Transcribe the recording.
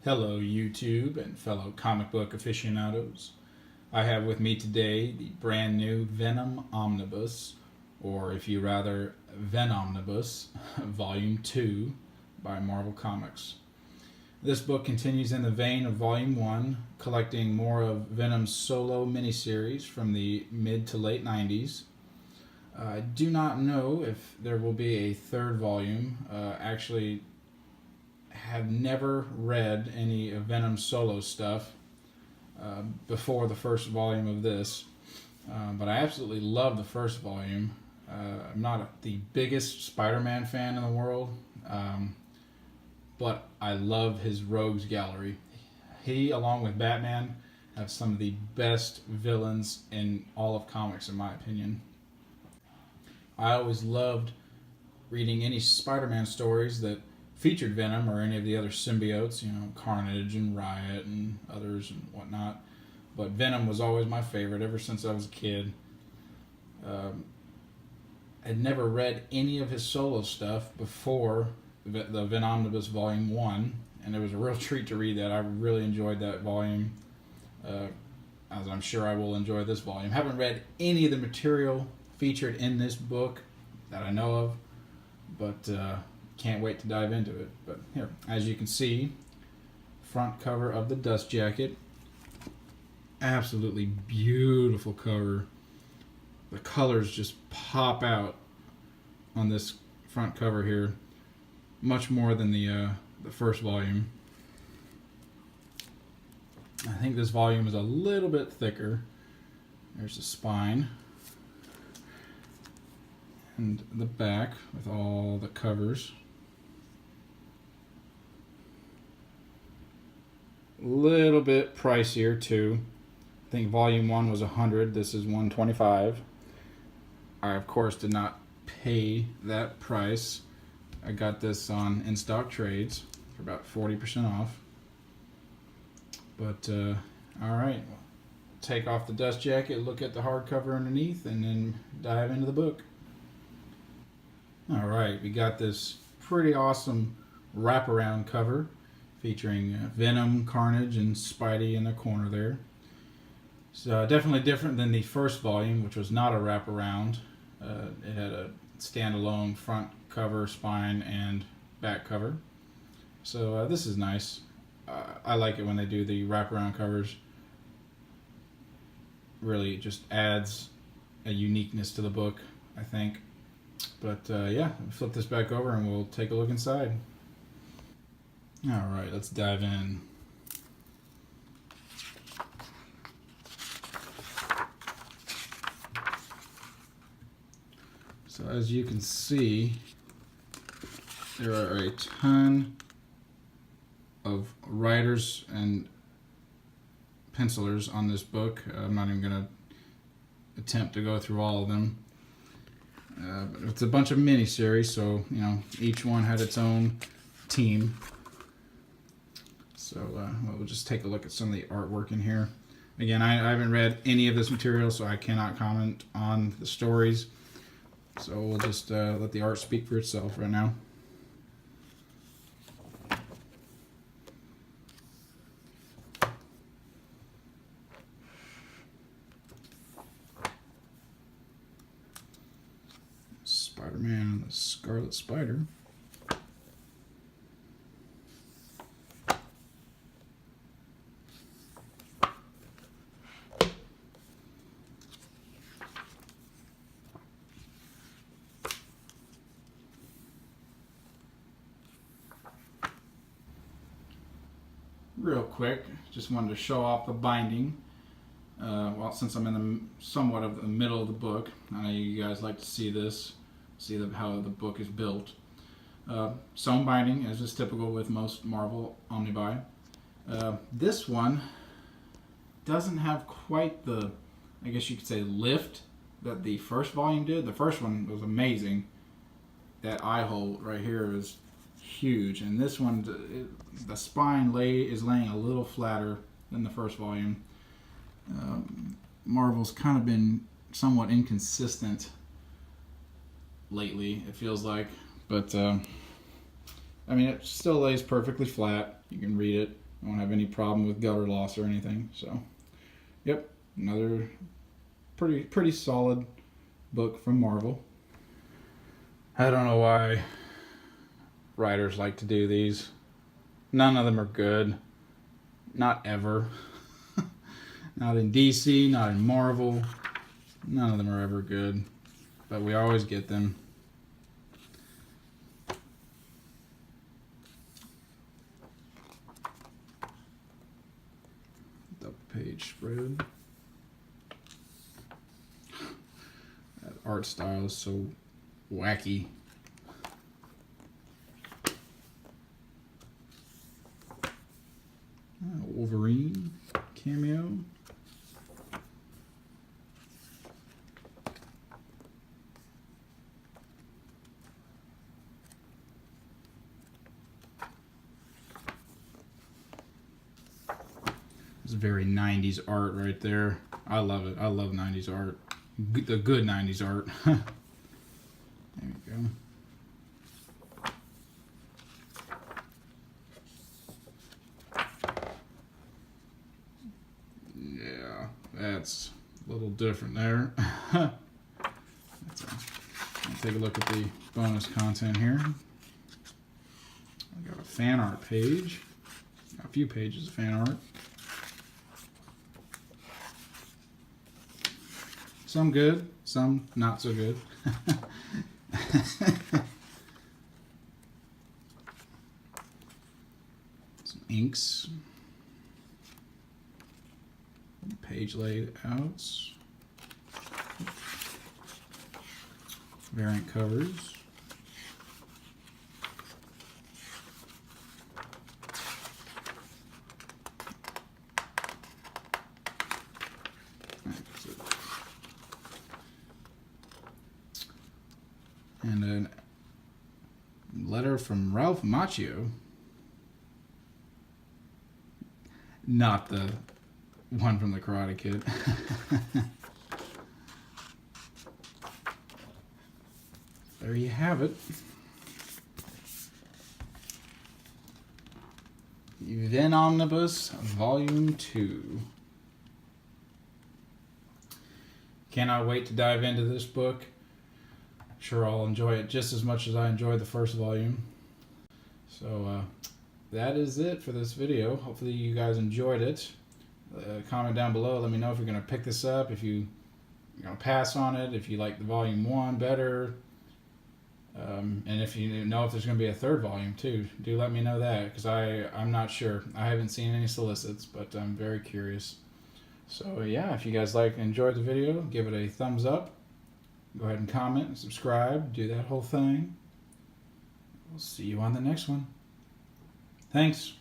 Hello, YouTube and fellow comic book aficionados. I have with me today the brand new Venom Omnibus, or if you rather, Venomnibus, Volume 2 by Marvel Comics. This book continues in the vein of Volume 1, collecting more of Venom's solo miniseries from the mid to late 90s. I do not know if there will be a third volume. Actually, have never read any of Venom's solo stuff before the first volume of this, but I absolutely love the first volume. I'm not the biggest Spider-Man fan in the world, but I love his rogues gallery. He, along with Batman, have some of the best villains in all of comics, in my opinion. I always loved reading any Spider-Man stories that featured Venom or any of the other symbiotes, Carnage and Riot and others and whatnot. But Venom was always my favorite ever since I was a kid. I'd never read any of his solo stuff before the Venomnibus Volume 1, and it was a real treat to read that. I really enjoyed that volume, as I'm sure I will enjoy this volume. Haven't read any of the material featured in this book that I know of, but can't wait to dive into it. But here, as you can see, front cover of the dust jacket. Absolutely beautiful cover. The colors just pop out on this front cover here, much more than the first volume. I think this volume is a little bit thicker. There's the spine and the back with all the covers. A little bit pricier too. I think volume 1 was $100. This is $125. I of course did not pay that price. I got this on in stock trades for about 40% off. But all right, take off the dust jacket, look at the hardcover underneath, and then dive into the book. All right, we got this pretty awesome wraparound cover featuring Venom, Carnage, and Spidey in the corner there. So definitely different than the first volume, which was not a wraparound. It had a standalone front cover, spine, and back cover. So this is nice. I like it when they do the wraparound covers. Really just adds a uniqueness to the book, I think. But yeah, flip this back over and we'll take a look inside. Alright, let's dive in. So as you can see, there are a ton of writers and pencilers on this book. I'm not even going to attempt to go through all of them. But it's a bunch of mini-series, so each one had its own team. So we'll just take a look at some of the artwork in here. Again, I haven't read any of this material, so I cannot comment on the stories. So we'll just let the art speak for itself right now. Spider-Man and the Scarlet Spider. Real quick, just wanted to show off the binding. Well, since I'm in somewhat of the middle of the book, I know you guys like to see this, how the book is built. Sewn binding, as is typical with most Marvel omnibuy. This one doesn't have quite the, I guess you could say, lift that the first volume did. The first one was amazing. That eye hole right here is huge, and this one, the spine is laying a little flatter than the first volume. Marvel's kind of been somewhat inconsistent lately, it feels like, but I mean, it still lays perfectly flat. You can read it I won't have any problem with gutter loss or anything. So, yep, another pretty solid book from Marvel. I don't know why writers like to do these. None of them are good. Not ever. Not in DC, not in Marvel. None of them are ever good. But we always get them. Double page spread. That art style is so wacky. Wolverine cameo. It's very 90s art right there. I love it. I love 90s art. The good 90s art. There we go. Yeah, that's a little different there. Let's take a look at the bonus content here. I got a fan art page. Got a few pages of fan art. Some good, some not so good. Some inks. Page laid out. Variant covers. And a letter from Ralph Macchio. Not the one from the Karate Kid. There you have it. Venomnibus Volume 2. Cannot wait to dive into this book. Sure, I'll enjoy it just as much as I enjoyed the first volume. So that is it for this video. Hopefully you guys enjoyed it. Comment down below. Let me know if you're going to pick this up, if you're going to pass on it, if you like the volume 1 better, and if you know if there's going to be a third volume too. Do let me know that, because I'm not sure. I haven't seen any solicits, but I'm very curious. So yeah, if you guys enjoyed the video, give it a thumbs up. Go ahead and comment and subscribe. Do that whole thing. We'll see you on the next one. Thanks.